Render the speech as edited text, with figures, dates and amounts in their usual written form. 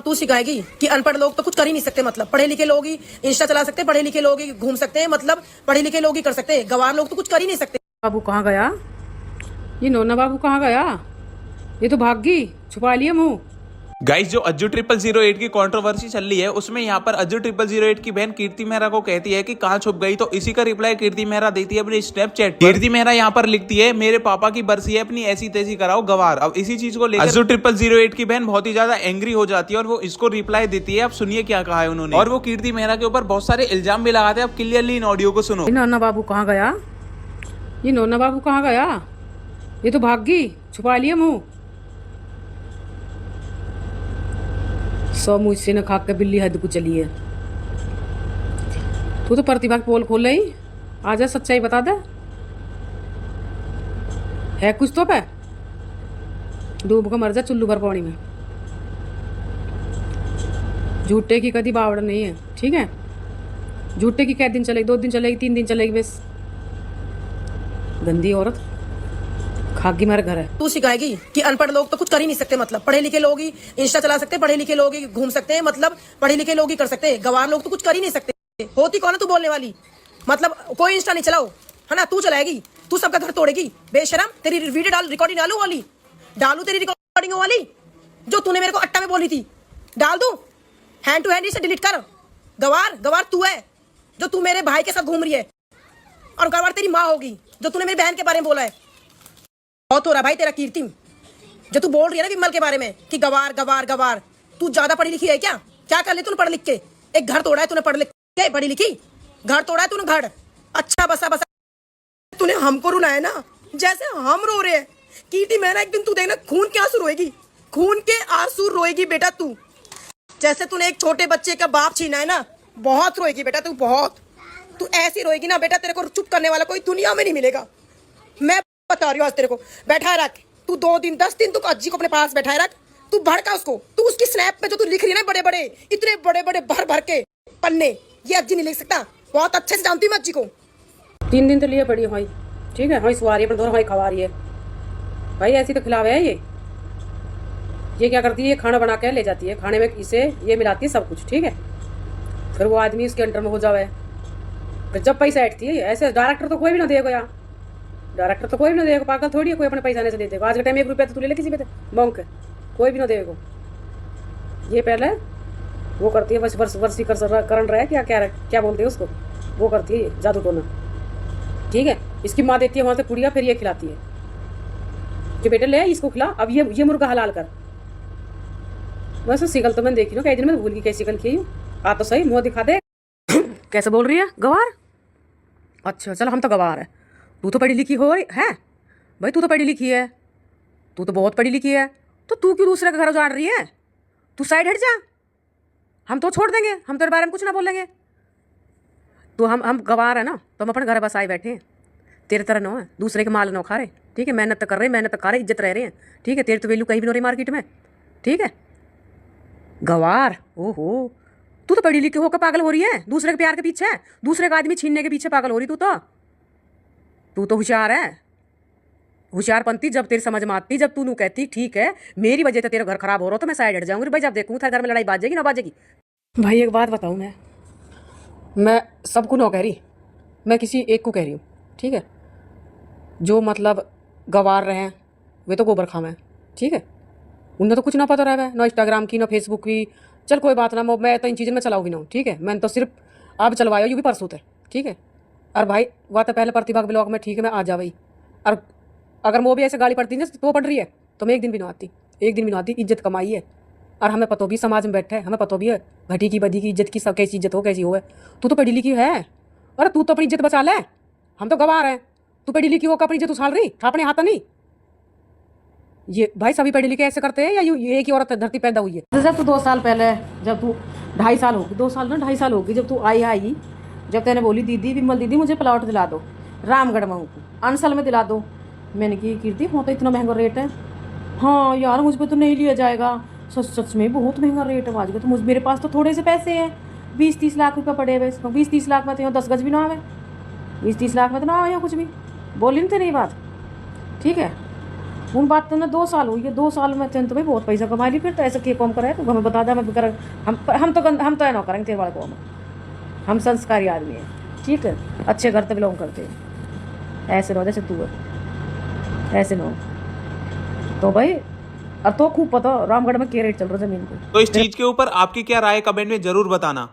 तू सिखाएगी कि अनपढ़ लोग तो कुछ कर ही नहीं सकते। मतलब पढ़े लिखे लोग ही इंस्टा चला सकते, पढ़े लिखे लोग ही घूम सकते हैं, मतलब पढ़े लिखे लोग ही कर सकते हैं, गवार लोग तो कुछ कर ही नहीं सकते। बाबू कहाँ गया? ये नोना बाबू कहाँ गया? ये तो भाग गई, छुपा लिया मुंह। गाइस, जो अज्जू 0008 की कंट्रोवर्सी चल रही है उसमें यहाँ पर अज्जू 0008 की बहन कीर्ति मेहरा को कहती है कि कहाँ छुप गई, तो इसी का रिप्लाई कीर्ति मेहरा देती है अपने स्नैपचैट पर। कीर्ति मेहरा यहाँ पर लिखती है, मेरे पापा की बरसी है, अपनी ऐसी तैसी कराओ गवार। अब इसी चीज को लेकर अज्जू 0008 की बहन बहुत ही ज्यादा एंग्री हो जाती है और वो इसको रिप्लाई देती है। अब सुनिए क्या कहा है उन्होंने, और वो कीर्ति मेहरा के ऊपर बहुत सारे इल्जाम भी लगाते हैं। अब क्लियरली इन ऑडियो को सुनो। नोना बाबू कहाँ गया? ये नोना बाबू कहाँ गया? ये तो भाग गई, छुपा लिया मुंह। सौ मुझसे न खा के बिल्ली हद को चली है। तू तो प्रतिभा की पोल खोल रही, आजा सच्चाई बता दे, है कुछ तो पे? डूब का मर जा चुल्लू भर पानी में। झूठे की कभी बावड़ नहीं है, ठीक है? झूठे की कै दिन चलेगी? 2 दिन चलेगी, 3 दिन चलेगी बस। गंदी औरत, खागी मारे घर है। तू सिखाएगी कि अनपढ़ लोग तो कुछ कर ही नहीं सकते। मतलब पढ़े लिखे लोग ही इंस्टा चला सकते, पढ़े लिखे लोग ही घूम सकते हैं, मतलब पढ़े लिखे लोग ही कर सकते हैं, गवार लोग तो कुछ कर ही नहीं सकते। होती कौन है तू बोलने वाली? मतलब कोई इंस्टा नहीं चलाओ, है ना? तू चलाएगी, तू सबका घर तोड़ेगी बेशरम। तेरी वीडियो डाल, रिकॉर्डिंग डालू वाली, डालू तेरी रिकॉर्डिंग वाली जो तूने मेरे को अट्टा में बोली थी, डाल दूं? हैंड टू हैंड इसे डिलीट कर। गवार गवार तू है जो तू मेरे भाई के साथ घूम रही है, और गवार तेरी माँ होगी जो तूने मेरी बहन के बारे में बोला है। बहुत हो रहा भाई तेरा कीर्ति, जो तू बोल रही है ना विमल के बारे में कि गवार गवार गवार। तू ज्यादा पढ़ी लिखी है क्या? क्या कर ली तूने पढ़ लिख के? एक घर तोड़ा है तूने पढ़ लिख के, पढ़ी लिखी घर तोड़ा है तूने, घर अच्छा बसा बसा तूने हमको रुलाया ना, जैसे हम रो रहे हैं। कीर्ति मेहरा, एक दिन तू देखना खून के आंसू रोएगी, खून के आंसू रोएगी बेटा तू। जैसे तूने एक छोटे बच्चे का बाप छीना है ना, बहुत रोएगी बेटा तू, बहुत। तू ऐसी रोएगी ना बेटा, तेरे को चुप करने वाला कोई दुनिया में नहीं मिलेगा। मैं बता रही हूँ आज तेरे को, बैठाए रख तू 2 दिन 10 दिन तू अज्जी को अपने पास बैठाए रख। तू भड़का उसको, तू उसकी स्नैप पे जो तू लिख रही है ना, बड़े बड़े इतने बड़े बड़े भर भर के पन्ने, ये अज्जी नहीं लिख सकता। बहुत अच्छे से जानती हूँ मैं अज्जी को। 3 दिन तो लिए पड़ी है भाई, ठीक है? भाई सुवा रही है, अपने दोनों भाई खवा रही है भाई। ऐसी तो खिलावे है ये क्या करती है? खाना बना के ले जाती है, खाने में इसे ये मिलाती है सब कुछ, ठीक है? फिर वो आदमी इसके अंडर में हो जावे, फिर जब पैसा ऐटती है। ऐसे डायरेक्टर तो कोई भी ना देगा यार, डायरेक्टर तो कोई भी ना देगा, पागल थोड़ी है कोई अपने पैसा नहीं से दे देगा। आज के टाइम 1 रुपया तो तू ले किसी पे मौंक के, कोई भी ना देगा। ये पहले वो करती है, बस वर्षी करण रहा है क्या क्या क्या बोलते हैं उसको, वो करती है जादू टोना, ठीक है? इसकी माँ देती है वहां से पुड़िया, फिर ये खिलाती है कि बेटे ले इसको खिला, अब ये मुर्गा हलाल कर। बस सिकल तो मैंने देखी ना, कई दिन में भूल गई कैसी सिकल की हूँ। आ तो सही, मुँह दिखा दे। कैसे बोल रही है? गवार? अच्छा चल, हम तो गवार है। तू तो पढ़ी लिखी हो है भाई, तू तो पढ़ी लिखी है, तू तो बहुत पढ़ी लिखी है, तो तू क्यों दूसरे का घर उजाड़ रही है? तू साइड हट जा, हम तो छोड़ देंगे, हम तेरे बारे में कुछ ना बोलेंगे। तो हम गवार है ना, तो हम अपने घर बस आए बैठे हैं, तेरे तरह ना है दूसरे के माल ना खा रहे, ठीक है? मेहनत तो कर रहे हैं, मेहनत तो खा रहे, इज्जत रह रहे हैं, ठीक है? तेरी तो वैल्यू कहीं भी नहीं हो रही मार्केट में, ठीक है? गवार, ओहो, तू तो पढ़ी लिखी होकर पागल हो रही है दूसरे के प्यार के पीछे, दूसरे का आदमी छीनने के पीछे पागल हो रही। तू तो होशियार है, होशियारपंती जब तेरी समझ में आती, जब तू नू कहती ठीक है मेरी वजह से तेरा घर खराब हो रहा, तो मैं साइड हट जाऊंगी भाई। जब देखूँ तेरे घर में लड़ाई बाजेगी ना बाजेगी। भाई एक बात बताऊँ, मैं सबको ना कह रही, मैं किसी एक को कह रही हूँ, ठीक है? जो मतलब गवार रहे हैं वे तो गोबर खावे हैं, ठीक है? उन्हें तो कुछ ना पता रहा है, ना इंस्टाग्राम की ना फेसबुक की। चल कोई बात ना, मैं तो इन चीज़ों में चलाऊंगी ना, ठीक है? मैंने तो सिर्फ अब चलवाया यू भी परसों थे, ठीक है? और भाई वह तो पहले प्रतिभा के ब्लॉग में, ठीक है, मैं आ जा भाई। और अगर वो भी ऐसे गाली पड़ती है तो पड़ रही है, तो मैं एक दिन भी ना आती, एक दिन भी ना आती। इज्जत कमाई है, और हमें पतो भी समाज में बैठे है, हमें पतो भी है घटी की बदी की इज्जत की, सब कैसी इज्जत हो कैसी हो है। तू तो पढ़ी लिखी है, अरे तू तो अपनी इज्जत बचा ले, हम तो गवार हैं। तू पढ़ी लिखी होकर अपनी इज्जत उछाल रही अपने हाथ नहीं। ये भाई सभी पढ़े लिखे ऐसे करते हैं या ये एक ही औरत धरती पैदा हुई है? जब तू 2 साल पहले, जब तू 2.5 साल होगी, 2 साल ना 2.5 साल होगी, जब तू आई, जब तेने बोली दीदी विमल दीदी मुझे प्लॉट दिला दो रामगढ़ में, अनसल में दिला दो। मैंने की कीर्ति वहाँ तो इतना महंगा रेट है। हाँ यार मुझ पर तो नहीं लिया जाएगा, सच में बहुत महंगा रेट है आज का। तो मेरे पास तो थोड़े से पैसे हैं, 20-30 लाख रुपये पड़े हुए। 20-30 लाख में तो यहाँ 10 गज भी ना आवे, 20-30 लाख में तो ना आवे यहाँ कुछ भी। बोली नहीं तेरी बात, ठीक है? उन बात तो ना 2 साल हुई है, 2 साल में तो भाई बहुत पैसा कमा ली। फिर तो ऐसा क्या कौन करे तो हमें बता दे, हम कर हम तो है ना करेंगे तेरे वाले को। हम संस्कारी आदमी है, ठीक है, अच्छे घर से बिलोंग करते हैं। ऐसे रहो जैसे तू है, ऐसे ना हो तो भाई। अब तो खूब पता रामगढ़ में क्या रेट चल रहा है जमीन को। तो इस चीज के ऊपर आपकी क्या राय है कमेंट में जरूर बताना।